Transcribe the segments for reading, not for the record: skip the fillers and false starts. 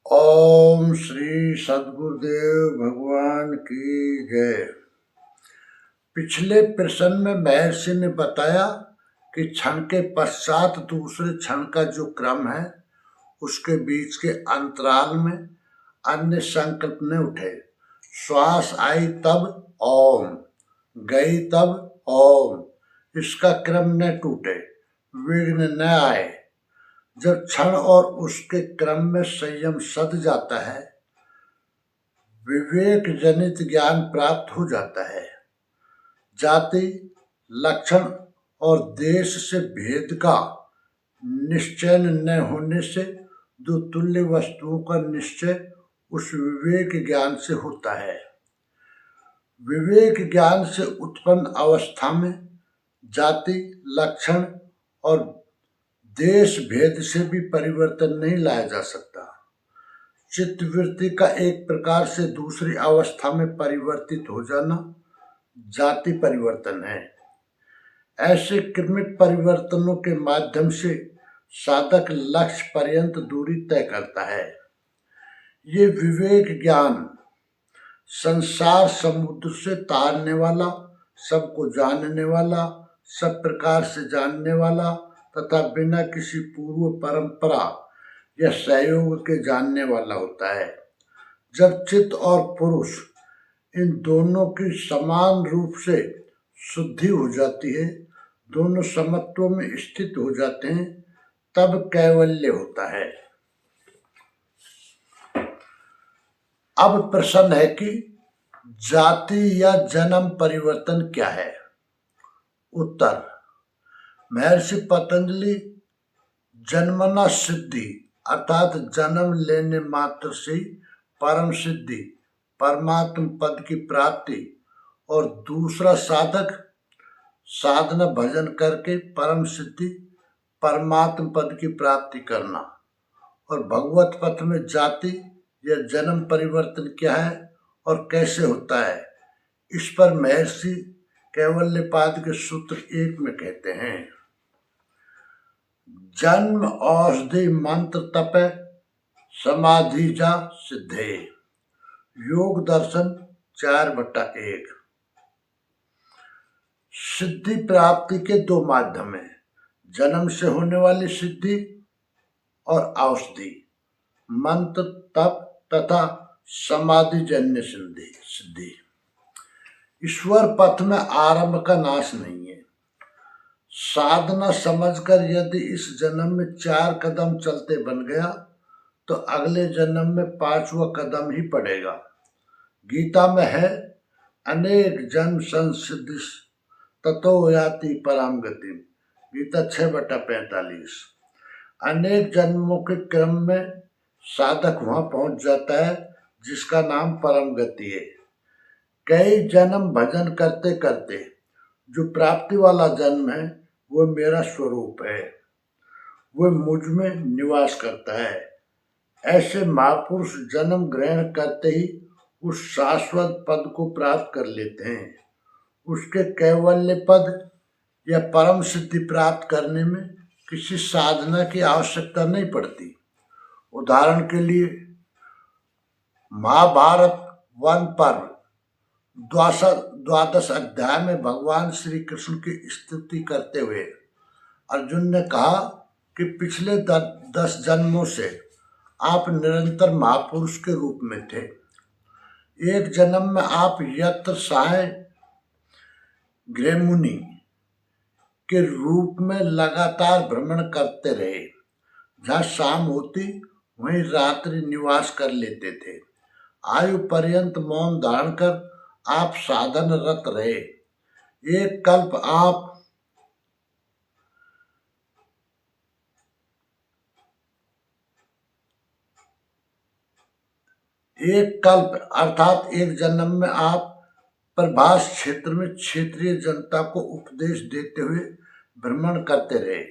ओम श्री सद्गुरुदेव भगवान की जय। पिछले प्रश्न में महर्षि ने बताया कि क्षण के पश्चात दूसरे क्षण का जो क्रम है उसके बीच के अंतराल में अन्य संकल्प न उठे। श्वास आई तब ओम, गई तब ओम, इसका क्रम न टूटे, विघ्न न आए। जब क्षण और उसके क्रम में संयम सध जाता है, विवेक जनित ज्ञान प्राप्त हो जाता है। जाति, लक्षण और देश से भेद का निश्चय न होने से दो तुल्य वस्तुओं का निश्चय उस विवेक ज्ञान से होता है। विवेक ज्ञान से उत्पन्न अवस्था में जाति, लक्षण और देश भेद से भी परिवर्तन नहीं लाया जा सकता। चित्तवृत्ति का एक प्रकार से दूसरी अवस्था में परिवर्तित हो जाना जाति परिवर्तन है। ऐसे क्रमिक परिवर्तनों के माध्यम से साधक लक्ष्य पर्यंत दूरी तय करता है। ये विवेक ज्ञान संसार समुद्र से तारने वाला, सबको जानने वाला, सब प्रकार से जानने वाला तथा बिना किसी पूर्व परंपरा या सहयोग के जानने वाला होता है। जब चित्त और पुरुष इन दोनों की समान रूप से शुद्धि हो जाती है, दोनों समत्व में स्थित हो जाते हैं, तब कैवल्य होता है। अब प्रश्न है कि जाति या जन्म परिवर्तन क्या है? उत्तर: महर्षि पतंजलि जन्मना सिद्धि अर्थात जन्म लेने मात्र से परम सिद्धि परमात्म पद की प्राप्ति और दूसरा साधक साधना भजन करके परम सिद्धि परमात्म पद की प्राप्ति करना, और भगवत पथ में जाति या जन्म परिवर्तन क्या है और कैसे होता है, इस पर महर्षि कैवल्यपाद के सूत्र 1 में कहते हैं: जन्म औषधि मंत्र तपे समाधि जा सिद्धे। योग दर्शन 4/1। सिद्धि प्राप्ति के दो माध्यम हैं: जन्म से होने वाली सिद्धि और औषधि, मंत्र, तप तथा समाधि जन्य सिद्धि। ईश्वर पथ में आरंभ का नाश नहीं है। साधना समझकर यदि इस जन्म में 4 कदम चलते बन गया तो अगले जन्म में 5वां कदम ही पड़ेगा। गीता में है, अनेक जन्म संसिद्धि ततो याति पराम गति। गीता 6/45। अनेक जन्मों के क्रम में साधक वहां पहुंच जाता है जिसका नाम परम गति है। कई जन्म भजन करते करते जो प्राप्ति वाला जन्म है वो मेरा स्वरूप है, वो मुझ में निवास करता है। ऐसे महापुरुष जन्म ग्रहण करते ही उस शाश्वत पद को प्राप्त कर लेते हैं। उसके कैवल्य पद या परम सिद्धि प्राप्त करने में किसी साधना की आवश्यकता नहीं पड़ती। उदाहरण के लिए महाभारत वन पर्व 12 अध्याय में भगवान श्री कृष्ण की स्तुति करते हुए अर्जुन ने कहा कि पिछले 10 जन्मों से आप निरंतर महापुरुष के रूप में थे। एक जन्म में आप यत्र साय गृहमुनि के रूप में लगातार भ्रमण करते रहे। जहाँ शाम होती वहीं रात्रि निवास कर लेते थे। आयु पर्यंत मौन धारण कर आप साधन रत रहे। एक कल्प अर्थात एक जन्म में आप प्रभास क्षेत्र में क्षेत्रीय जनता को उपदेश देते हुए भ्रमण करते रहे।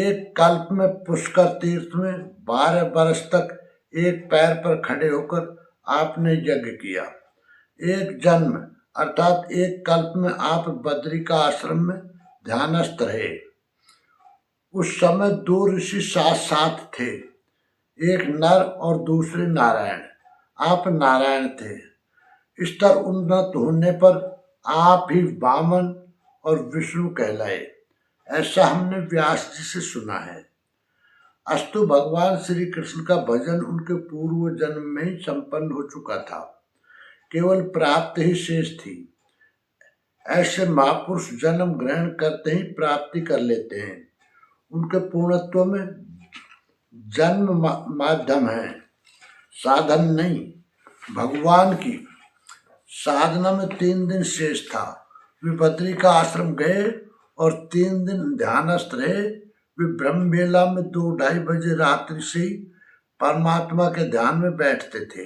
एक कल्प में पुष्कर तीर्थ में 12 वर्ष तक एक पैर पर खड़े होकर आपने यज्ञ किया। एक जन्म अर्थात एक कल्प में आप बद्री का आश्रम में ध्यानस्थ रहे। उस समय 2 ऋषि साथ साथ थे। एक नर और दूसरे नारायण। आप नारायण थे। स्तर उन्नत होने पर आप ही वामन और विष्णु कहलाए, ऐसा हमने व्यास जी से सुना है। अस्तु भगवान श्री कृष्ण का भजन उनके पूर्व जन्म में ही संपन्न हो चुका था, केवल प्राप्ति ही शेष थी। ऐसे महापुरुष जन्म ग्रहण करते ही प्राप्ति कर लेते हैं। उनके पूर्णत्व में जन्म माध्यम है, साधन नहीं। भगवान की साधना में 3 दिन शेष था। वे बद्री का आश्रम गए और 3 दिन ध्यानस्थ रहे। वे ब्रह्म बेला में 2-2:30 बजे रात्रि से ही परमात्मा के ध्यान में बैठते थे।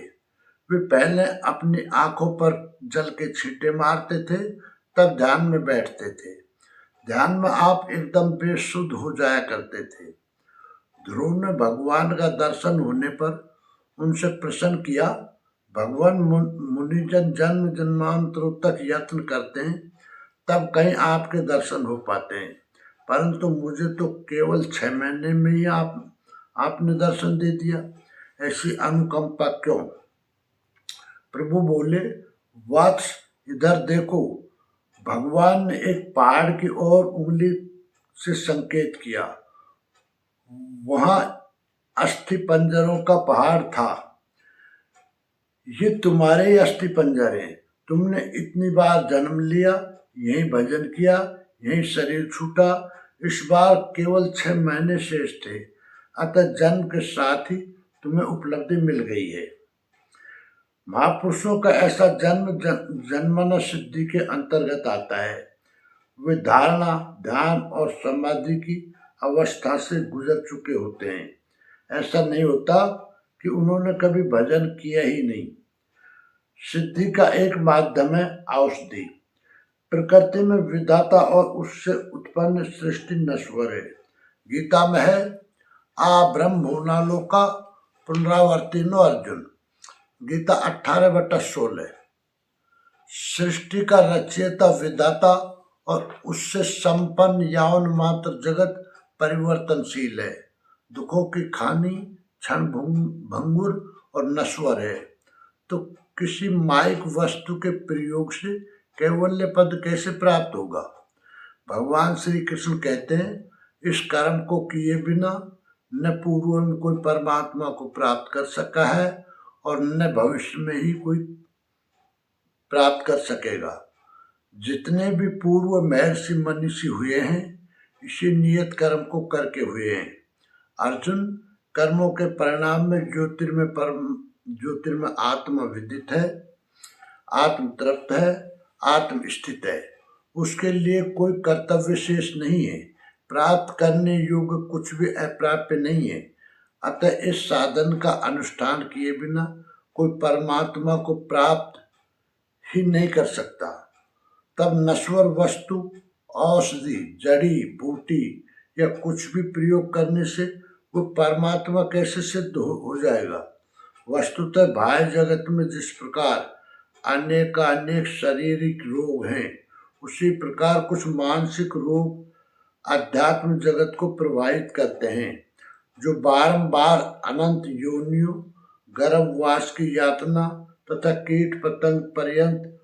वे पहले अपनी आंखों पर जल के छींटे मारते थे, तब ध्यान में बैठते थे। ध्यान में आप एकदम बेसुध हो जाया करते थे। ध्रुव ने भगवान का दर्शन होने पर उनसे प्रश्न किया, भगवान मुनिजन जन्म जन्मांतरों तक यत्न करते हैं, तब कहीं आपके दर्शन हो पाते हैं, परंतु मुझे तो केवल 6 महीने में ही आपने दर्शन दे दिया। ऐसी अनुकंपा क्यों? प्रभु बोले, वत्स इधर देखो। भगवान ने एक पहाड़ की ओर उंगली से संकेत किया। वहां अस्थि पंजरों का पहाड़ था। ये तुम्हारे ही अस्थि पंजर हैं। तुमने इतनी बार जन्म लिया, यही भजन किया, यही शरीर छूटा। इस बार केवल 6 महीने शेष थे, अतः जन्म के साथ ही तुम्हें उपलब्धि मिल गई है। महापुरुषों का ऐसा जन्म जन्मना सिद्धि के अंतर्गत आता है। वे धारणा, ध्यान और समाधि की अवस्था से गुजर चुके होते हैं। ऐसा नहीं होता कि उन्होंने कभी भजन किया ही नहीं। सिद्धि का एक माध्यम है औषधि। प्रकृति में विधाता और उससे उत्पन्न सृष्टि नश्वर है। गीता में है, आ ब्रह्म भुवनालोका पुनरावर्तिनो अर्जुन। गीता 18/16। सृष्टि का रचयिता विधाता और उससे संपन्न यावन मात्र जगत परिवर्तनशील है, दुखों की खानी, क्षण भंगुर और नश्वर है। तो किसी माइक वस्तु के प्रयोग से कैवल्य पद कैसे प्राप्त होगा? भगवान श्री कृष्ण कहते हैं, इस कर्म को किए बिना न पूर्व में कोई परमात्मा को प्राप्त कर सका है और न भविष्य में ही कोई प्राप्त कर सकेगा। जितने भी पूर्व महर्षि मनीषी हुए हैं, इसी नियत कर्म को करके हुए हैं। अर्जुन, कर्मों के परिणाम में ज्योतिर्मय आत्मा विदित है, आत्म तृप्त है, आत्म स्थित है। उसके लिए कोई कर्तव्य शेष नहीं है। प्राप्त करने योग्य कुछ भी अप्राप्य नहीं है। अतः इस साधन का अनुष्ठान किए बिना कोई परमात्मा को प्राप्त ही नहीं कर सकता। तब नश्वर वस्तु, औषधि, जड़ी बूटी या कुछ भी प्रयोग करने से वो परमात्मा कैसे सिद्ध हो जाएगा? वस्तुतः बाह्य जगत में जिस प्रकार अनेक शारीरिक रोग हैं, उसी प्रकार कुछ मानसिक रोग अध्यात्म जगत को प्रभावित करते हैं, जो बारंबार अनंत योनियों, गर्भवास की यातना तथा कीट पतंग पर्यंत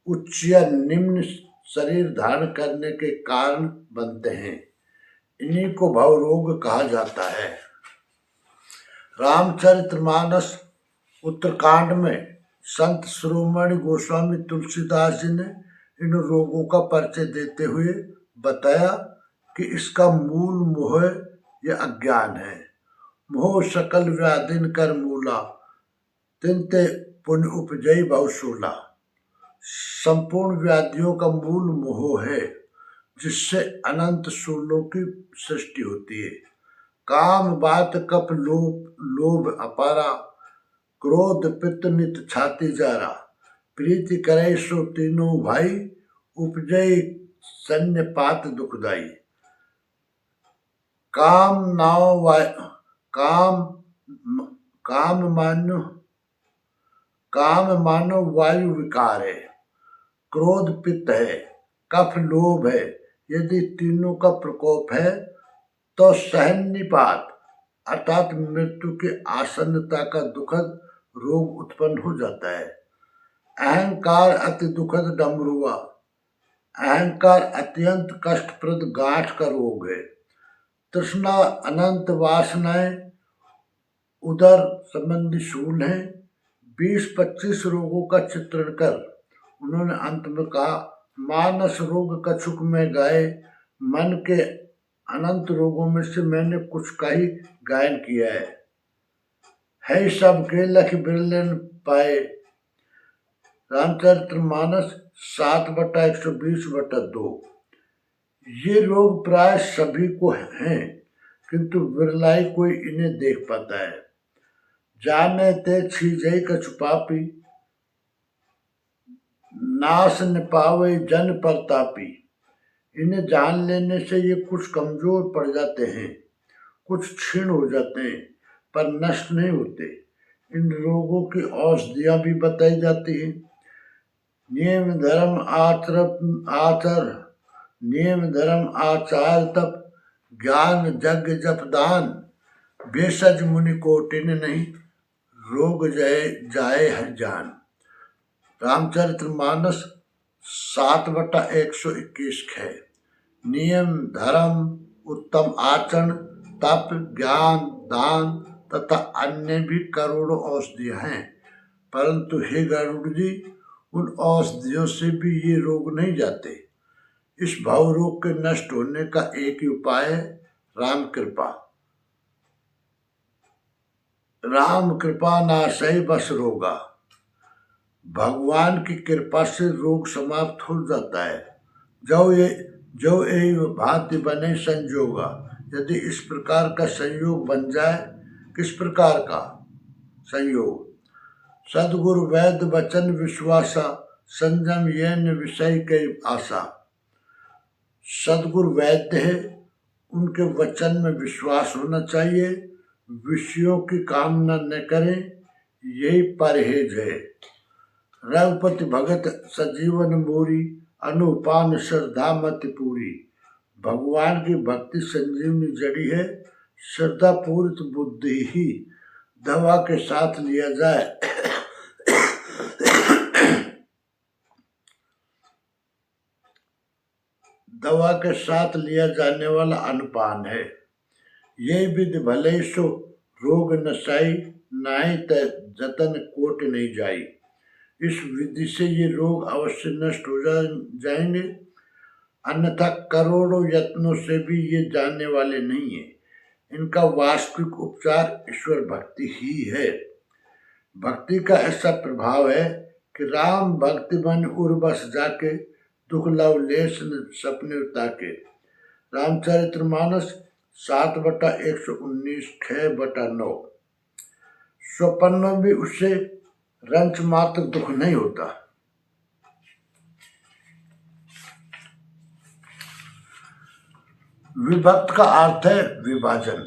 उच्च या निम्न शरीर धारण करने के कारण बनते हैं। इन्हीं को भवरोग कहा जाता है। रामचरितमानस उत्तरकांड में संत शिरोमणि गोस्वामी तुलसीदास जी ने इन रोगों का परिचय देते हुए बताया कि इसका मूल मोह या अज्ञान है। मोह सकल व्याधिन कर मूला, तिनते पुण्य उपजई बहुशूला। संपूर्ण व्याधियों का मूल मोह है, जिससे अनंत शूलों की सृष्टि होती है। काम बात कप लोभ अपारा, क्रोध पित्त नित छाती जारा। प्रीति करे सो तीनों भाई, उपजई सन्य पात दुखदाई। काम मानो वायु विकार है, क्रोध पित्त है, कफ लोभ है। यदि तीनों का प्रकोप है तो सहन निपात अर्थात मृत्यु की आसन्नता का दुखद रोग उत्पन्न हो जाता है। अहंकार अति दुखद डमरुआ। अहंकार अत्यंत कष्टप्रद गांठ का रोग है। तृष्णा अनंत वासनाएं उदर संबंधी शूल है। 20-25 रोगों का चित्रण कर उन्होंने अंत में कहा, मानस रोग कछुक में गाए, मन के अनंत रोगों में से मैंने कुछ का ही गायन किया है सबके लख बिरलन पाए। रामचरितमानस 7/120/2। ये रोग प्राय सभी को हैं, किंतु विरलाई कोई इन्हें देख पाता है। जाने ते छीजई कछु पापी, नाश न पावे जन परतापी। इन्हें जान लेने से ये कुछ कमजोर पड़ जाते हैं, कुछ क्षीण हो जाते हैं, पर नष्ट नहीं होते। इन रोगों की औषधियां भी बताई जाती हैं। नियम धर्म आचार तप, ज्ञान यज्ञ जप दान, भेषज मुनि कोटिन नहीं, रोग जाए हर जान। रामचरितमानस 7/121 है। नियम धर्म उत्तम आचरण तप ज्ञान दान तथा अन्य भी करोड़ों औषधियां हैं, परंतु हे गरुड़ जी, उन औषधियों से भी ये रोग नहीं जाते। इस भाव रोग के नष्ट होने का एक ही उपाय है, राम कृपा। राम कृपा नाशय बस रोगा। भगवान की कृपा से रोग समाप्त हो जाता है। जो यही भांति बने संजोगा। यदि इस प्रकार का संयोग बन जाए, किस प्रकार का संयोग? सदगुरु वैद्य वचन विश्वासा, संयम येन विषय के आशा। सदगुरु वैद्य है, उनके वचन में विश्वास होना चाहिए, विषयों की कामना न करें, यही परहेज है। रघुपति भगत सजीवन मोरी, अनुपान श्रद्धा मत पूरी। भगवान की भक्ति संजीवनी जड़ी है, श्रद्धा पूरित बुद्धि ही दवा के साथ लिया जाए दवा के साथ लिया जाने वाला अनुपान है। ये विधि भले सो रोग नसाई, नाई त जतन कोट नहीं जाई। इस विधि से ये रोग अवश्य नष्ट हो जाएंगे, अन्यथा करोड़ों यत्नों से भी ये जाने वाले नहीं है। इनका वास्तविक उपचार ईश्वर भक्ति ही है। भक्ति का ऐसा प्रभाव है कि राम भक्ति बन उर बस जाके, दुख लवलेश सपने ताके। रामचरितमानस 7/119 6/9। स्वप्न में भी उससे रंच मात्र दुख नहीं होता। विभक्त का अर्थ है विभाजन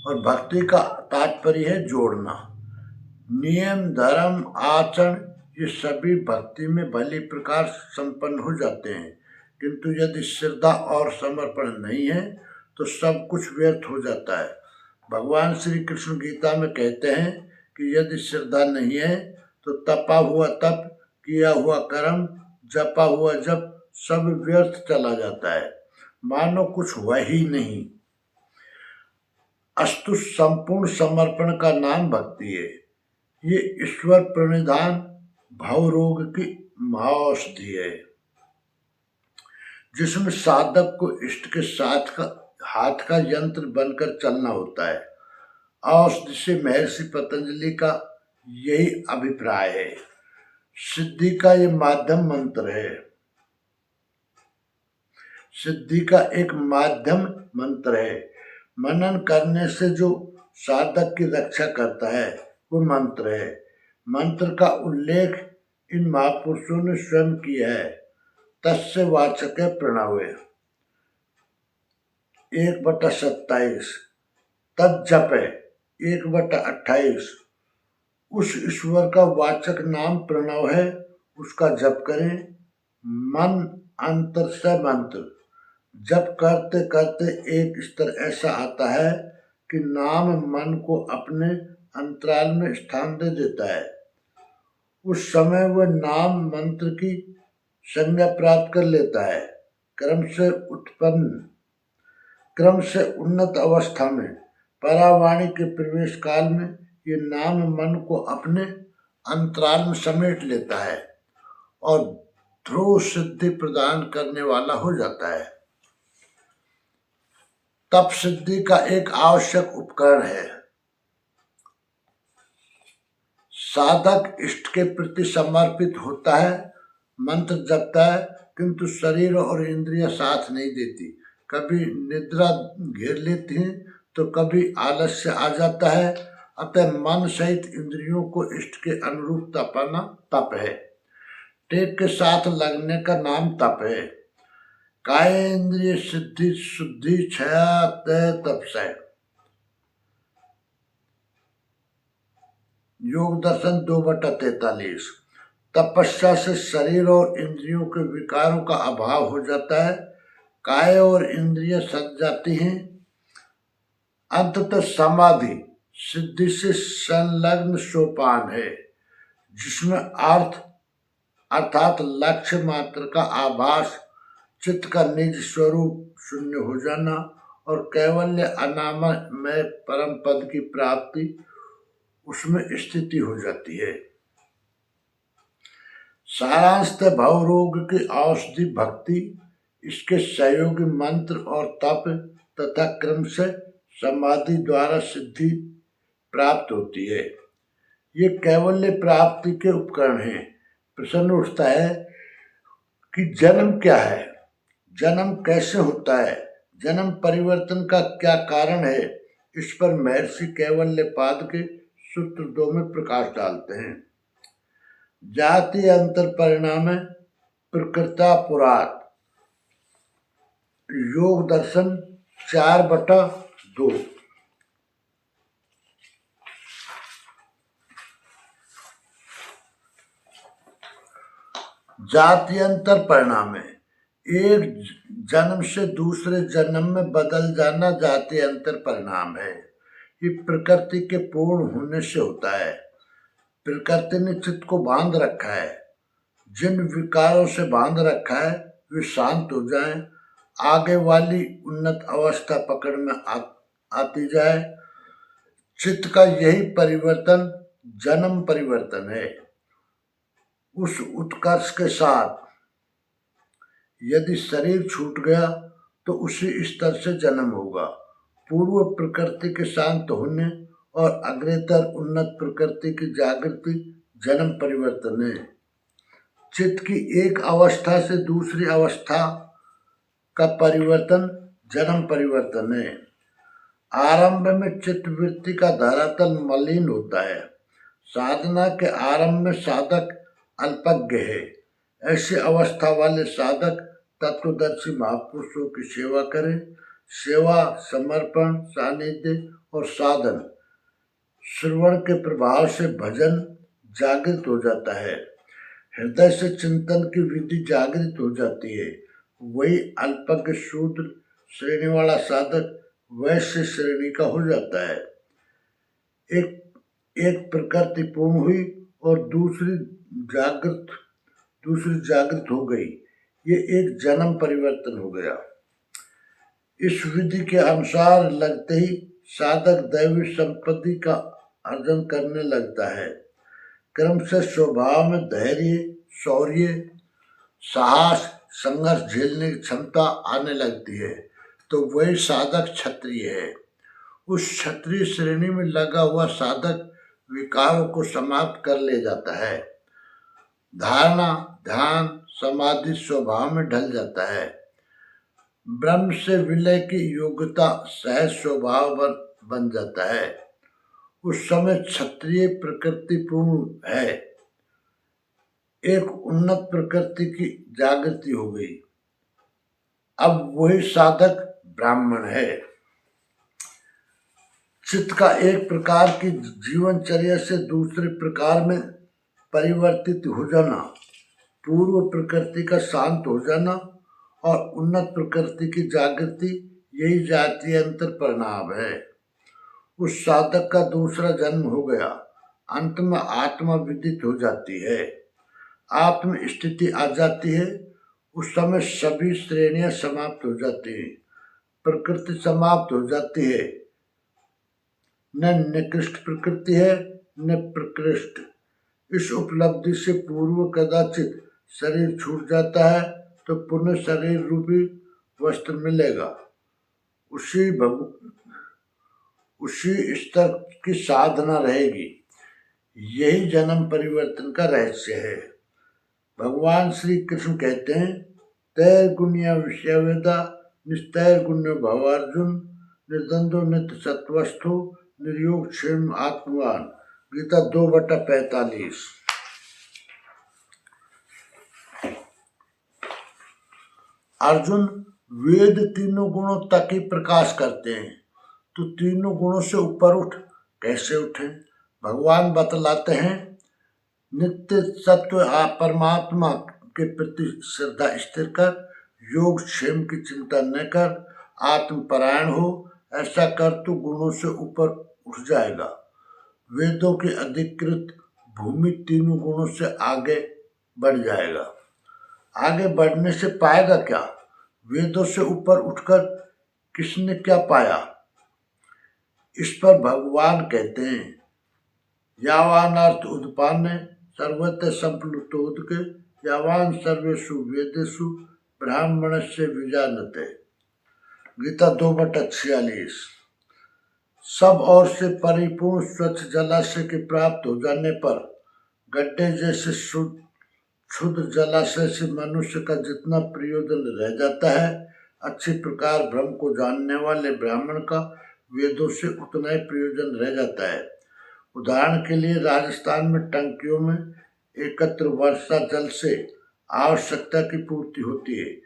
और भक्ति का तात्पर्य है जोड़ना। नियम धर्म आचरण ये सभी भक्ति में भली प्रकार संपन्न हो जाते हैं, किंतु यदि श्रद्धा और समर्पण नहीं है तो सब कुछ व्यर्थ हो जाता है। भगवान श्री कृष्ण गीता में कहते हैं कि यदि श्रद्धा नहीं है तो तपा हुआ तप, किया हुआ कर्म, जपा हुआ जप सब व्यर्थ चला जाता है, मानो कुछ हुआ ही नहीं। अस्तु संपूर्ण समर्पण का नाम भक्ति है। ये ईश्वर प्रणिधान भाव रोग की महाऔषधि है, जिसमें साधक को इष्ट के साथ हाथ का यंत्र बनकर चलना होता है। औषधि से महर्षि पतंजलि का यही अभिप्राय है। सिद्धि का ये माध्यम मंत्र है। सिद्धि का एक माध्यम मंत्र है। मनन करने से जो साधक की रक्षा करता है वो मंत्र है। मंत्र का उल्लेख इन महापुरुषों ने स्वयं किया है। तस्य वाचक है प्रणव 1/27। तज्जप है 1/28। उस ईश्वर का वाचक नाम प्रणव है, उसका जप करें। मन अंतर से मंत्र जप करते करते एक स्तर ऐसा आता है कि नाम मन को अपने अंतराल में स्थान दे देता है, उस समय वह नाम मंत्र की संज्ञा प्राप्त कर लेता है। क्रम से उन्नत अवस्था में परावाणी के प्रवेश काल में ये नाम मन को अपने अंतराल में समेट लेता है और ध्रुव सिद्धि प्रदान करने वाला हो जाता है। तप सिद्धि का एक आवश्यक उपकरण है। साधक इष्ट के प्रति समर्पित होता है, मंत्र जपता है, किंतु शरीर और इंद्रियां साथ नहीं देती। कभी निद्रा घेर लेती हैं तो कभी आलस्य आ जाता है। अतः मन सहित इंद्रियों को इष्ट के अनुरूप तपाना तप है। टेक के साथ लगने का नाम तप है। काय इंद्रिय सिद्धि शुद्धि क्षया तय तपसय। योग दर्शन 2/43। तपस्या से शरीर और इंद्रियों के विकारों का अभाव हो जाता है, काय और इंद्रिय सज जाती हैं। अंततः समाधि सिद्धि से संलग्न सोपान है, जिसमें अर्थात लक्ष्य मात्र का आभास, चित्त का निज स्वरूप शून्य हो जाना और कैवल्य अनामय परम पद की प्राप्ति उसमें स्थिति हो जाती है। सारांशतः भव रोग की औषधि भक्ति, इसके सहयोगी मंत्र और तप तथा क्रम से समाधि द्वारा सिद्धि प्राप्त होती है। ये कैवल्य प्राप्ति के उपकरण हैं। प्रश्न उठता है कि जन्म क्या है, जन्म कैसे होता है, जन्म परिवर्तन का क्या कारण है। इस पर महर्षि कैवल्यपाद के सूत्र 2 में प्रकाश डालते हैं। जाति अंतर परिणाम प्रकृता पुरात, योग दर्शन 4/2। जात्यंतर परिणाम है। एक जन्म से दूसरे जन्म में बदल जाना जात्यंतर परिणाम है। ये प्रकृति के पूर्ण होने से होता है। प्रकृति ने चित्त को बांध रखा है। जिन विकारों से बांध रखा है वे शांत हो जाएं, आगे वाली उन्नत अवस्था पकड़ में आती जाए। चित्त का यही परिवर्तन जन्म परिवर्तन है। उस उत्कर्ष के साथ यदि शरीर छूट गया तो उसी स्तर से जन्म होगा। पूर्व प्रकृति के शांत होने और अग्रेतर उन्नत प्रकृति की जागृति जन्म परिवर्तन है। चित्त की एक अवस्था से दूसरी अवस्था का परिवर्तन जन्म परिवर्तन है। आरंभ में चित्त वृत्ति का धरातल मलिन होता है। साधना के आरंभ में साधक अल्पज्ञ है। ऐसी अवस्था वाले साधक तत्वदर्शी महापुरुषों की सेवा करें। सेवा, समर्पण, सानिध्य और साधन श्रवण के प्रभाव से भजन जागृत हो जाता है। हृदय से चिंतन की विधि जागृत हो जाती है। वही अल्पज्ञ शूद्र श्रेणी वाला साधक वैश्य श्रेणी का हो जाता है। एक प्रकृति पूर्ण हुई और दूसरी जागृत हो गई। ये एक जन्म परिवर्तन हो गया। इस विधि के अनुसार लगते ही साधक दैवी संपत्ति का अर्जन करने लगता है। क्रम से स्वभाव में धैर्य, शौर्य, साहस, संघर्ष झेलने की क्षमता आने लगती है तो वही साधक क्षत्रिय है। उस क्षत्रिय श्रेणी में लगा हुआ साधक विकारों को समाप्त कर ले जाता है। धारणा, ध्यान, समाधि स्वभाव में ढल जाता है। ब्रह्म से विलय की योग्यता सहज स्वभाव बन जाता है। उस समय क्षत्रिय प्रकृति पूर्ण है। एक उन्नत प्रकृति की जागृति हो गई। अब वही साधक ब्राह्मण है। चित्त का एक प्रकार की जीवनचर्या से दूसरे प्रकार में परिवर्तित हो जाना, पूर्व प्रकृति का शांत हो जाना और उन्नत प्रकृति की जागृति, यही जातीय अंतर परिणाम है। उस साधक का दूसरा जन्म हो गया। अंत में आत्मा विदित हो जाती है, आत्म स्थिति आ जाती है। उस समय सभी श्रेणियां समाप्त हो जाती हैं, प्रकृति समाप्त हो जाती है। न निकृष्ट प्रकृति है न प्रकृष्ट। इस उपलब्धि से पूर्व कदाचित शरीर छूट जाता है तो पुनः शरीर रूपी वस्त्र मिलेगा। उसी स्तर की साधना रहेगी। यही जन्म परिवर्तन का रहस्य है। भगवान श्री कृष्ण कहते हैं, तैर्गुण्य विषयवेदा निस्तैर्गुण्य भवार्जुन निर्द्वंद्व नित्य सत्वस्थो निर्योग क्षेम आत्मवान। गीता 2/45। अर्जुन, वेद तीनों गुणों तक ही प्रकाश करते हैं, तो तीनों गुणों से ऊपर उठ कैसे उठे? भगवान बतलाते हैं, नित्य सत्व परमात्मा के प्रति श्रद्धा स्थिर कर, योग क्षेम की चिंता न कर, आत्मपरायण हो। ऐसा कर तो गुणों से ऊपर उठ जाएगा। वेदों की अधिकृत भूमि तीनों गुणों से आगे बढ़ जाएगा। आगे बढ़ने से पाएगा क्या? वेदों से ऊपर उठकर किसने क्या पाया? इस पर भगवान कहते हैं, यावान अर्थ उद्पान्य सर्वत्र संप्लुतोदके यावान सर्वेषु वेदेषु ब्राह्मणस्य विजानते। गीता 2/46। सब ओर से परिपूर्ण स्वच्छ जलाशय के प्राप्त हो जाने पर गड्ढे जैसे क्षुद्र जलाशय से मनुष्य का जितना प्रयोजन रह जाता है, अच्छी प्रकार ब्रह्म को जानने वाले ब्राह्मण का वेदों से उतना ही प्रयोजन रह जाता है। उदाहरण के लिए राजस्थान में टंकियों में एकत्र वर्षा जल से आवश्यकता की पूर्ति होती है।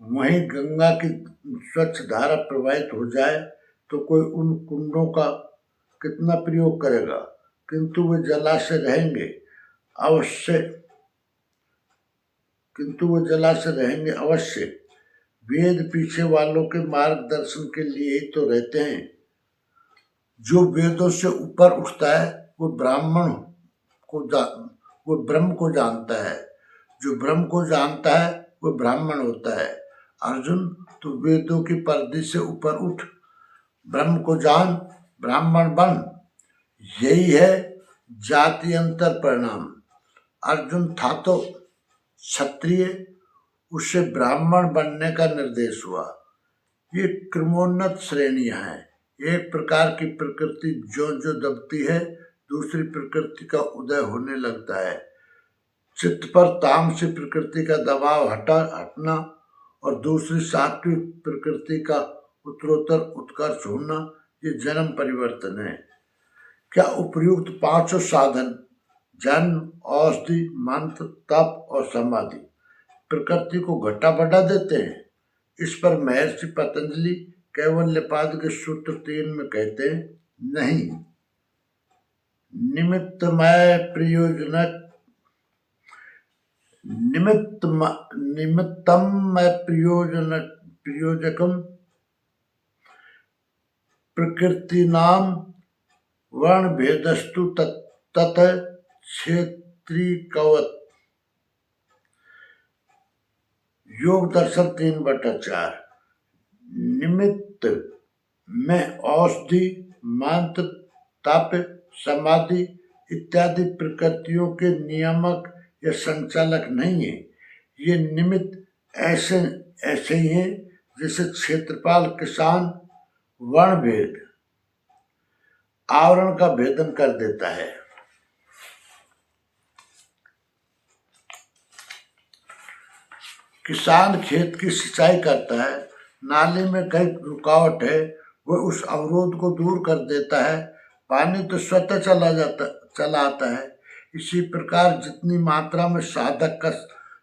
वहीं गंगा की स्वच्छ धारा प्रवाहित हो जाए तो कोई उन कुंडों का कितना प्रयोग करेगा, किंतु वे जलाशय रहेंगे अवश्य। वेद पीछे वालों के मार्गदर्शन के लिए ही तो रहते हैं। जो वेदों से ऊपर उठता है वो ब्रह्म को जानता है। जो ब्रह्म को जानता है वो ब्राह्मण होता है। अर्जुन, तू वेदों की परिधि से ऊपर उठ, ब्रह्म को जान, ब्राह्मण बन। यही है जाति अंतर परिणाम। अर्जुन था तो क्षत्रिय, उससे ब्राह्मण बनने का निर्देश हुआ। ये क्रमोन्नत श्रेणियां हैं। एक प्रकार की प्रकृति जो जो दबती है, दूसरी प्रकृति का उदय होने लगता है। चित्त पर तामसी प्रकृति का दबाव हटना और दूसरी सात्विक प्रकृति का उत्तरोत्तर उत्कर्ष होना, ये जन्म परिवर्तन है। क्या उपर्युक्त पांचों साधन जन्म, औषधि, मंत्र, तप और समाधि प्रकृति को घटा बढ़ा देते हैं? इस पर महर्षि पतंजलि कैवल्यपाद के सूत्र 3 में कहते हैं, नहीं। निमित्तमय प्रयोजकम प्रकृतिनाम वर्ण भेदस्तु तत क्षेत्रीकवत्। योग दर्शन 3/4। निमित्त में औषधि, मंत्र, तप, समाधि इत्यादि प्रकृतियों के नियामक या संचालक नहीं है। ये निमित्त ऐसे ही हैं जैसे क्षेत्रपाल किसान वर्ण भेद आवरण का भेदन कर देता है। किसान खेत की सिंचाई करता है, नाली में कहीं रुकावट है, वह उस अवरोध को दूर कर देता है, पानी तो स्वतः चला आता है। इसी प्रकार जितनी मात्रा में साधक का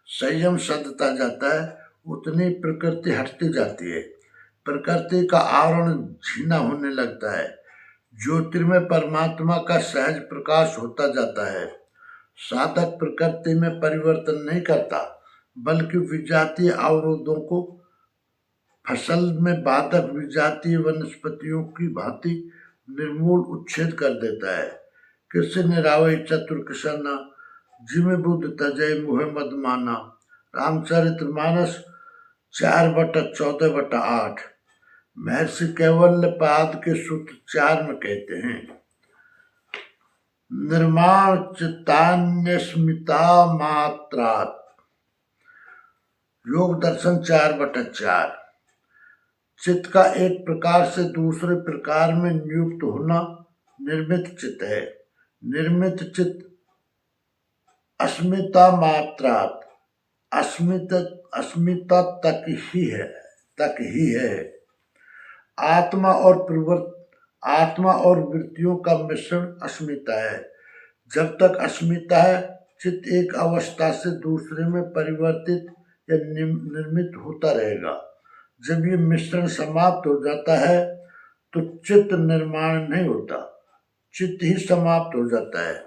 संयम सधता जाता है, उतनी प्रकृति हटती जाती है। प्रकृति का आवरण झीना होने लगता है। ज्योतिर्मय परमात्मा का सहज प्रकाश होता जाता है। साधक प्रकृति में परिवर्तन नहीं करता, बल्कि विजातीय अवरोधों को फसल में बाधक विजातीय वनस्पतियों की भांति निर्मूल उच्छेद कर देता है। कृष्ण निरावय चतुर कृष्ण जिमे बुद्ध तजय मुहे मद माना। रामचरितमानस 4/14/8। महर्षि कैवल्य पाद के सूत्र 4 में कहते हैं, निर्माण चित्तान्यस्मिता मात्रात्। योग दर्शन 4/4। चित्त का एक प्रकार से दूसरे प्रकार में नियुक्त होना निर्मित चित्त है। निर्मित चित्त अस्मिता मात्रात्, अस्मिता तक ही है। आत्मा और वृत्तियों का मिश्रण अस्मिता है। जब तक अस्मिता है, चित्त एक अवस्था से दूसरे में परिवर्तित या निर्मित होता रहेगा। जब ये मिश्रण समाप्त हो जाता है तो चित्त निर्माण नहीं होता, चित्त ही समाप्त हो जाता है।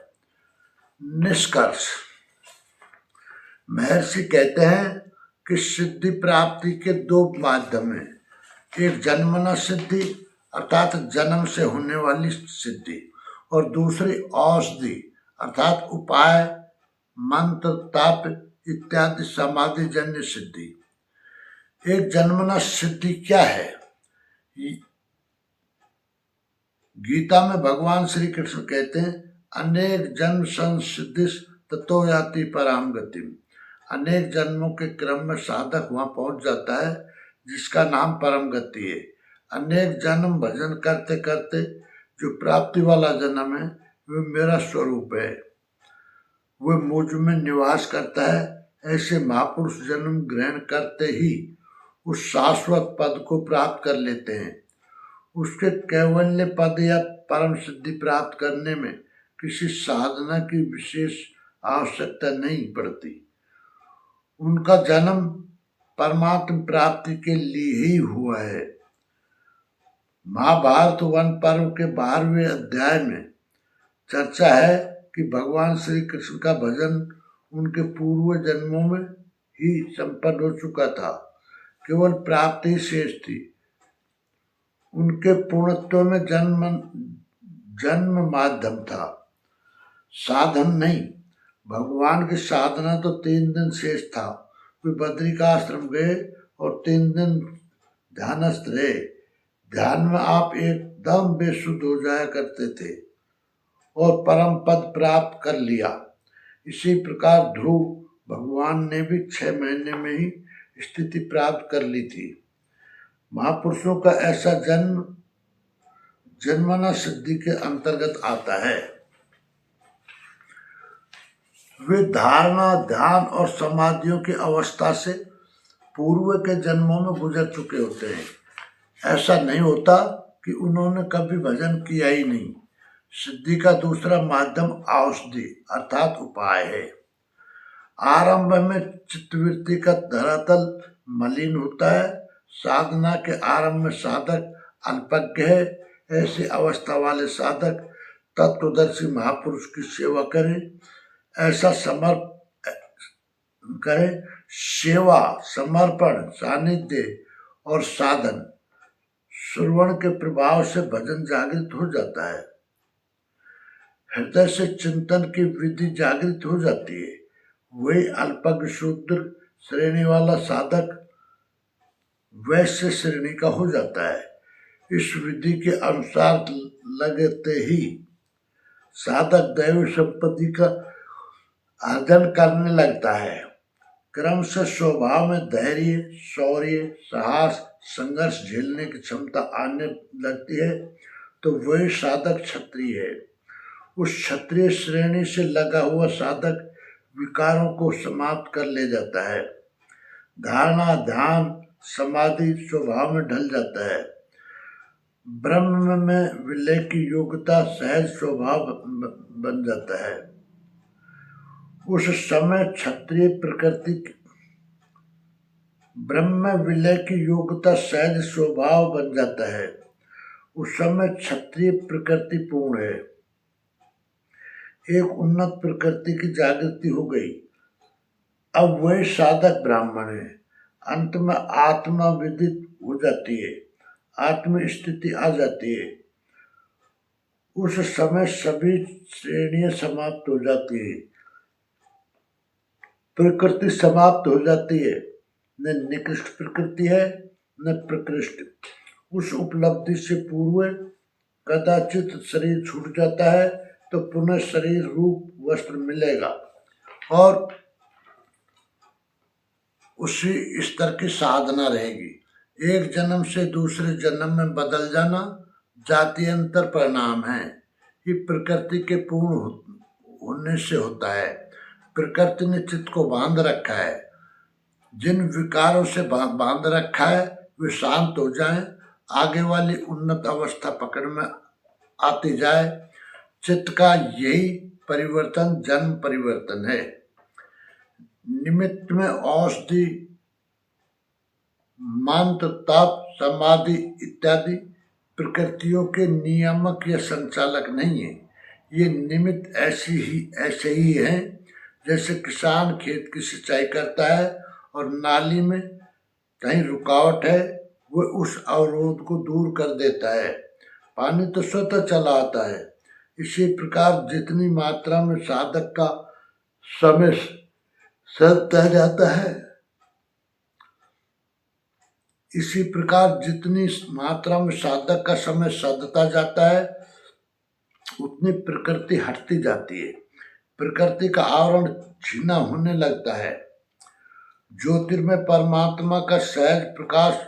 निष्कर्ष, महर्षि कहते हैं कि सिद्धि प्राप्ति के 2 माध्यम हैं। एक जन्मना सिद्धि अर्थात जन्म से होने वाली सिद्धि, और दूसरी औषधि अर्थात उपाय, मंत्र, तप इत्यादि समाधि जन्य सिद्धि। एक जन्मना सिद्धि क्या है? गीता में भगवान श्री कृष्ण कहते हैं, अनेक जन्म संसिद्धिस ततो याति पराम गतिम। अनेक जन्मों के क्रम में साधक वहां पहुंच जाता है जिसका नाम परम गति है। अनेक जन्म भजन करते करते जो प्राप्ति वाला जन्म है वह मेरा स्वरूप है, वह मुझ में निवास करता है। ऐसे महापुरुष जन्म ग्रहण करते ही उस शाश्वत पद को प्राप्त कर लेते हैं। उसके कैवल्य पद या परम सिद्धि प्राप्त करने में किसी साधना की विशेष आवश्यकता नहीं पड़ती। उनका जन्म परमात्म प्राप्ति के लिए ही हुआ है। महाभारत वन पर्व के 12वें अध्याय में चर्चा है कि भगवान श्री कृष्ण का भजन उनके पूर्व जन्मों में ही संपन्न हो चुका था, केवल प्राप्ति ही शेष थी। उनके पूर्णत्व में जन्म माध्यम था, साधन नहीं। भगवान की साधना तो 3 दिन शेष था। वे बद्रिकाश्रम गए और 3 दिन ध्यानस्थ रहे। ध्यान में आप एकदम बेसुध हो जाया करते थे और परम पद प्राप्त कर लिया। इसी प्रकार ध्रुव भगवान ने भी 6 महीने में ही स्थिति प्राप्त कर ली थी। महापुरुषों का ऐसा जन्मना सिद्धि के अंतर्गत आता है। वे धारणा, ध्यान और समाधियों की अवस्था से पूर्व के जन्मों में गुजर चुके होते हैं। ऐसा नहीं होता कि उन्होंने कभी भजन किया ही नहीं। सिद्धि का दूसरा माध्यम औषधि अर्थात उपाय है। आरंभ में चित्तवृत्ति का धरातल मलिन होता है। साधना के आरंभ में साधक अल्पज्ञ है। ऐसी अवस्था वाले साधक तत्वदर्शी महापुरुष की सेवा करें। ऐसा सेवा, समर्पण, सानिध्य और साधन, श्रवण के प्रभाव से भजन जागृत हो जाता है। हृदय से चिंतन की विधि जागृत हो जाती है। वही अल्पज्ञ शूद्र श्रेणी वाला साधक वैश्य श्रेणी का हो जाता है। इस विधि के अनुसार लगते ही साधक दैवी संपत्ति का अर्जन करने लगता है। क्रम से स्वभाव में धैर्य, शौर्य, साहस, संघर्ष झेलने की क्षमता आने लगती है तो वही साधक क्षत्रिय है। उस क्षत्रिय श्रेणी से लगा हुआ साधक विकारों को समाप्त कर ले जाता है। धारणा, ध्यान, समाधि स्वभाव में ढल जाता है। ब्रह्म में विलय की योग्यता सहज स्वभाव बन जाता है। उस समय क्षत्रिय प्रकृति, ब्रह्म में विलय की योग्यता सहज स्वभाव बन जाता है। उस समय क्षत्रिय प्रकृति पूर्ण है। एक उन्नत प्रकृति की जागृति हो गई। अब वही साधक ब्राह्मण है। अंत में आत्मा विदित हो जाती है, आत्म स्थिति आ जाती है। उस समय सभी श्रेणियां समाप्त हो जाती है, प्रकृति समाप्त हो जाती है। न निकृष्ट प्रकृति है न प्रकृष्ट। उस उपलब्धि से पूर्व कदाचित शरीर छूट जाता है तो पुनः शरीर रूप वस्त्र मिलेगा और उसी स्तर की साधना रहेगी। एक जन्म से दूसरे जन्म में बदल जाना जाति अंतर परिणाम है। ये प्रकृति के पूर्ण होने से होता है। प्रकृति ने चित्त को बांध रखा है। जिन विकारों से बांध रखा है वे शांत हो जाएं, आगे वाली उन्नत अवस्था पकड़ में आती जाए। चित्त का यही परिवर्तन जन्म परिवर्तन है। निमित्त में औषधि, मंत्र, तप, समाधि इत्यादि प्रकृतियों के नियामक या संचालक नहीं है। ये निमित्त ऐसे ही हैं जैसे किसान खेत की सिंचाई करता है और नाली में कहीं रुकावट है, वो उस अवरोध को दूर कर देता है। पानी तो स्वतः चला आता है। इसी प्रकार जितनी मात्रा में साधक का समय सदता जाता है, इसी प्रकार जितनी मात्रा में साधक का समय सदता जाता है उतनी प्रकृति हटती जाती है। प्रकृति का आवरण छीना होने लगता है। ज्योतिर्मय परमात्मा का सहज प्रकाश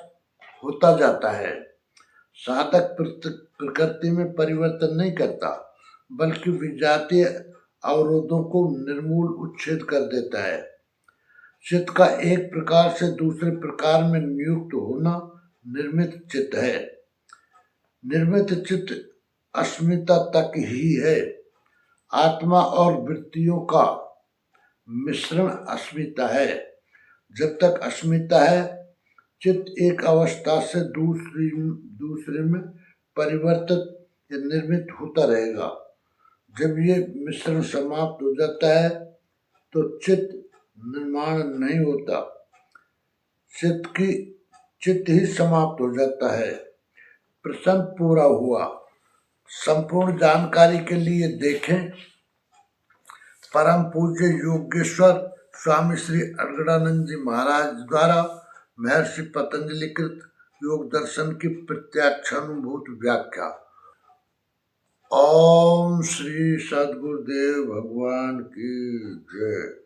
होता जाता है। साधक प्रकृति में परिवर्तन नहीं करता बल्कि विजातीय अवरोधों को निर्मूल उच्छेद कर देता है। चित्त का एक प्रकार से दूसरे प्रकार में नियुक्त होना निर्मित चित्त है। निर्मित चित्त अस्मिता तक ही है। आत्मा और वृत्तियों का मिश्रण अस्मिता है। जब तक अस्मिता है चित्त एक अवस्था से दूसरे में परिवर्तित या निर्मित होता रहेगा। जब ये मिश्रण समाप्त हो जाता है तो चित्त निर्माण नहीं होता, चित्त ही समाप्त हो जाता है। प्रसंग पूरा हुआ। संपूर्ण जानकारी के लिए देखें परम पूज्य योगेश्वर स्वामी श्री अड़गड़ानंद जी महाराज द्वारा महर्षि पतंजलि कृत योग दर्शन की प्रत्यक्षानुभूत व्याख्या। ओम श्री सद्गुरुदेव भगवान की जय।